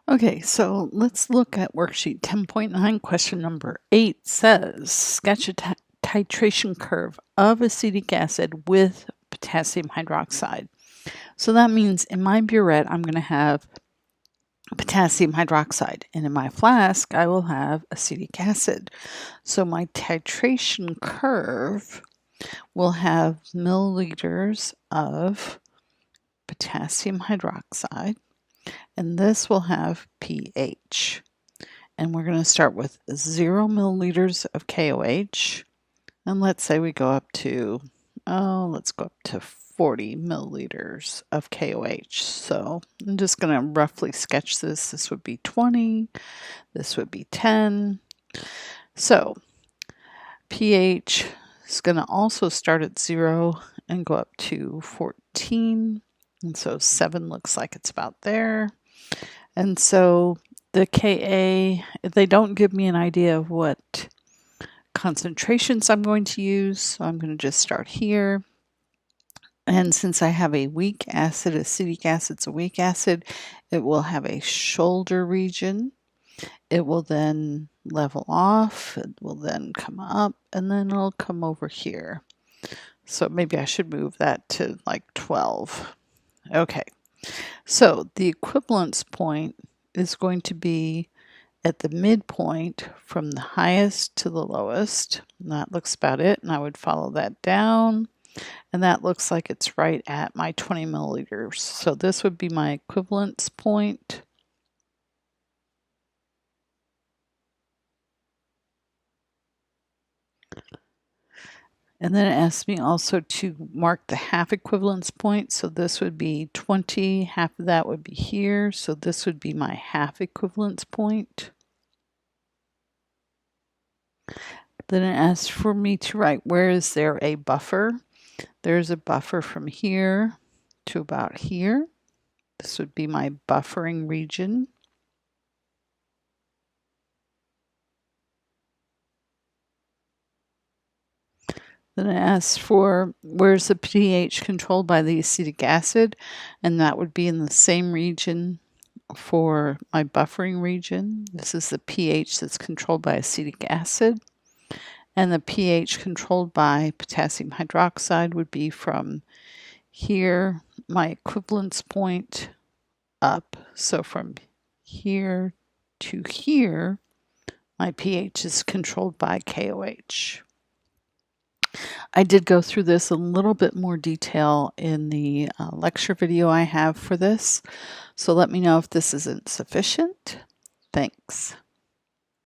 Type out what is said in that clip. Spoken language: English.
Okay, so let's look at worksheet 10.9. Question number 8 says, sketch a titration curve of acetic acid with potassium hydroxide. So that means in my burette, I'm going to have potassium hydroxide, and in my flask, I will have acetic acid. So my titration curve will have milliliters of potassium hydroxide, and this will have pH. And we're going to start with 0 milliliters of KOH. And let's say we go up to, let's go up to 40 milliliters of KOH. So I'm just going to roughly sketch this. This would be 20. This would be 10. So pH is going to also start at 0 and go up to 14. And so 7 looks like it's about there. And so the Ka, they don't give me an idea of what concentrations I'm going to use, so I'm going to just start here. And since I have a weak acid, acetic acid's a weak acid, it will have a shoulder region. It will then level off, it will then come up, and then it'll come over here. So maybe I should move that to like 12. Okay, so the equivalence point is going to be at the midpoint from the highest to the lowest. And that looks about it, and I would follow that down. And that looks like it's right at my 20 milliliters. So this would be my equivalence point. And then it asks me also to mark the half equivalence point. So this would be 20, half of that would be here. So this would be my half equivalence point. Then it asks for me to write, where is there a buffer? There's a buffer from here to about here. This would be my buffering region. Then it asks for where's the pH controlled by the acetic acid, and that would be in the same region for my buffering region. This is the pH that's controlled by acetic acid, and the pH controlled by potassium hydroxide would be from here, my equivalence point, up. So from here to here, my pH is controlled by KOH. I did go through this a little bit more detail in the lecture video I have for this, so let me know if this isn't sufficient. Thanks.